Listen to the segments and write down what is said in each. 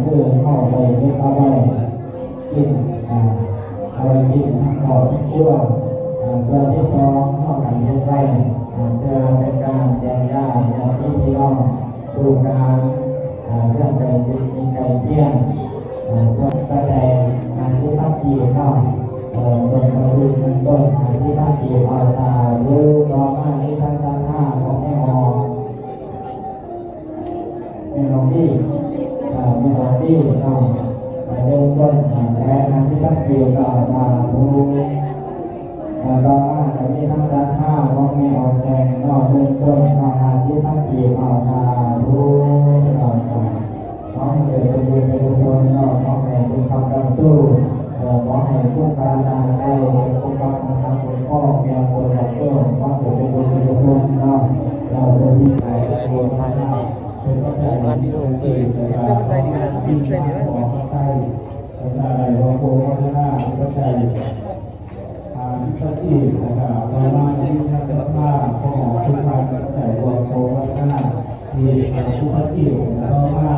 คือเข้าไปไม่เข้าไปกินเอาไปกินขอชั่วส่วนที่สองเข้ากันทุกไปเพื่อเป็นการแจ้งญาติที่พี่น้องดูการเรื่องใจสิ่งมีใจเพียงส่วนกระแสที่ตั้งปีเข้าต้นมาดูต้นที่ตั้งปีเอาตาดูรอมาที่ทั้งท่าของแม่หอเมโลดี้ต้องเริ่มต้นและที่ตั้งปีก็ตาดูรอมาที่ทั้งท่าของแม่ออกแดงนอกเริ่มต้นที่ตั้งปีเอาตาดูน้องเกิดเป็นบุญเป็นกุศลน้องแม่เป็นคำดังสู้ขอให้ผู้การงานได้ผู้การงานคุณพ่อเมียคนรักเพื่อนขอให้เป็นบุญเป็นกุศลน้องเราจะที่ไหนรวมทั้งเป็นพระเจ้าที่องค์สี่นะครับที่ของพระไทยพระเจ้าในหลวงปู่พัฒนาพระเจ้าที่นะครับเรามาที่ท่านพระข้าของทุกท่านพระเจ้าหลวงปู่พัฒนาที่ผู้พัฒน์เรามา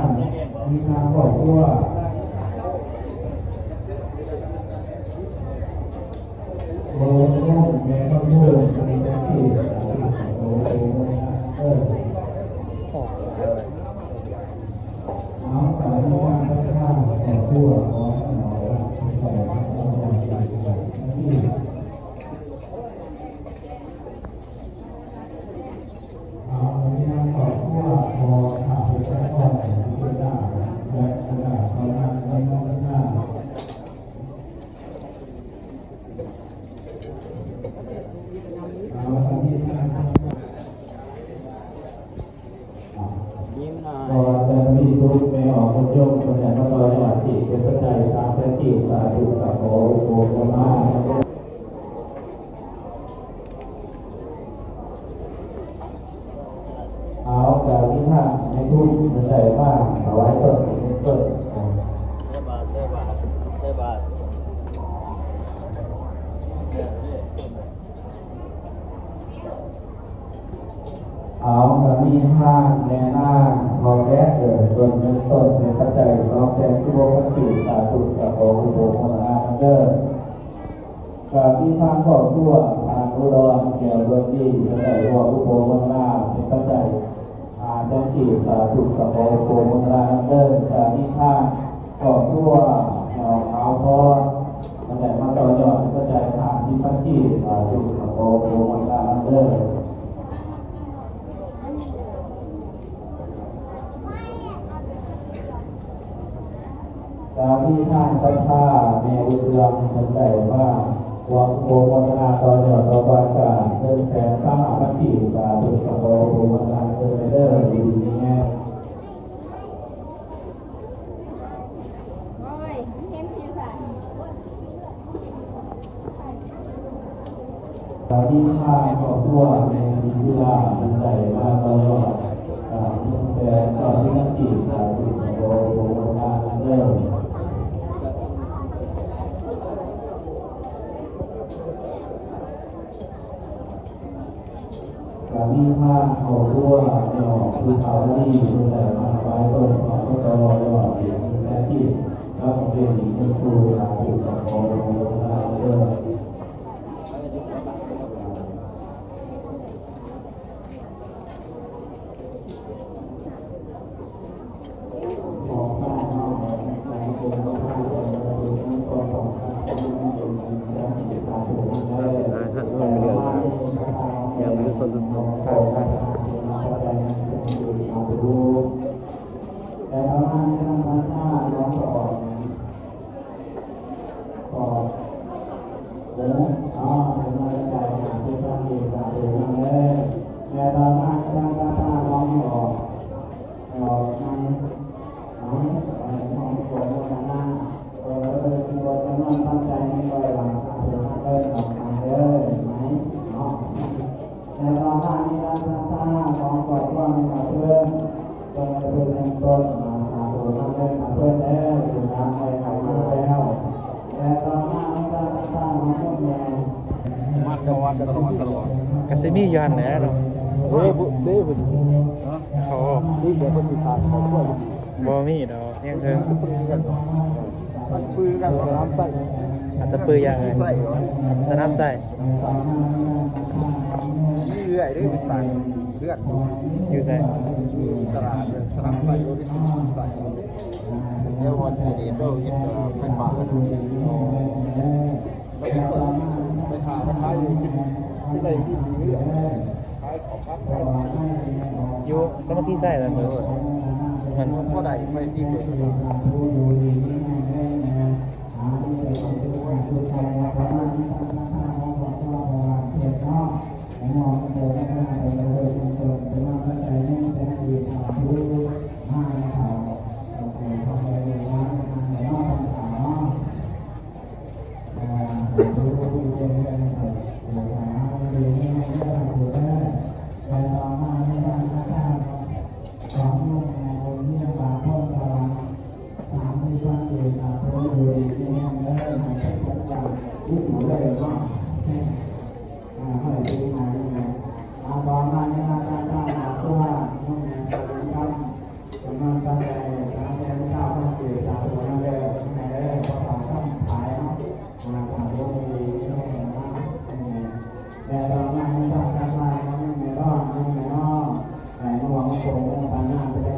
มีทางบอกว่าโอ้โหแม่ก็พูดในที่โอ้โหเอาแต่ที่ว่าพระเจ้าแต่พูดของหน่อยว่าใส่พระเจ้าที่เอาที่นั่งขอพูดพอข่าวพระเจ้าที่ได้และขนาดเขาหน้าไม่มองหน้าก็จะมีสุขในออกพยพคนไหนก็ต่อจังหวัดที่เป็นสัจจะตามเส้นที่สาธุกับโอโกโกมาเอาแต่วิธาในทุกมันใจมากเอาไว้ต้นเอาแบบนี้ห้างแนหน้าพอแก้เกิดส่วนเงินต้นในปัจจัยรองแจ้งที่โบกัติสาธุกับโอโกโกมาเดอร์กับที่ทางครอบครัวทางอุดรเกี่ยวกับที่ปัจจัยว่าอุโบมังลาเป็นปัจจัยแจ้งที่สาธุกับโอโกมังลาเดอร์กับที่ทางครอบครัวเอาพอปัจจัยมาต่อยอดปัจจัยทางที่ปัจจัยสาธุกับโอโกมังลาเดอร์ที่ท่านพระธาแม่อุดรคนใดว่าวังโพวัฒนาตอนหยอดตอบานกาเดินแสงสร้างอาชีพสาธุกับโพวัฒนาเดินไปเด้อดีนี่แง่ที่ท่านขอตัวในวิทยาคนใดว่าตอนหยอดเดินแสงต่อที่นักจิตสาธุกับโพวัฒนาเดินมีผ้าเขารั่วหยอกคือเขาที่ดูแลมาไว้ต้นของก็จะรอหยอกอีกแค่ที่แล้วผมเป็นอีกเป็นครูหาถูกกับโอ้โหได้เลยแต่ประมาณนี้นะครับถ้าน้องก็ออกเป็นมาใจหาที่ตั้งดีหาที่นั่งเลยแต่ประมาณนี้นะครับถ้าน้องไม่ออกน้องโกรธกันนะเลยโกรธกันนั่งตั้งใจไม่ปล่อยหลังหาที่นั่งเลยออกมาเลยไหมเนาะแต่ประมาณนี้นะครับถ้าน้องกอดว่าไม่มาเพื่อนก็มาเพื่อนในต้นมาหาตัวนั่งเลยมาเพื่อนแล้วอยู่น้ำไปไหนมาแล้วแต่ประมาณนี้นะครับถ้าน้องต้องแย่กาซิมี่ยันแหน่เนาะเด้บุเขาสีเขียวคนสีขาวเขาทั่วอยู่ บ่มีดอกยังเทิง มันปืนกันน้ำใส่ อัตตะปืออย่างไรสนามใส่ นี่เรื่อยได้ไปสั่งเพื่อน อยู่ใส่ ตลาดสนามใส่รถที่ใส่เดี๋ยววันเสด็จเราเห็นเป็นบาทไปหาขายอยู่ที่ไหนที่นี่ขายของพัก อยู่สมาธิใส่แล้วเถอะมัน ก็ได้ไปที่เกิด แต่เราไม่ต้องการมาไม่รอดไม่รอดแต่หวังคงจะผ่านหน้าไป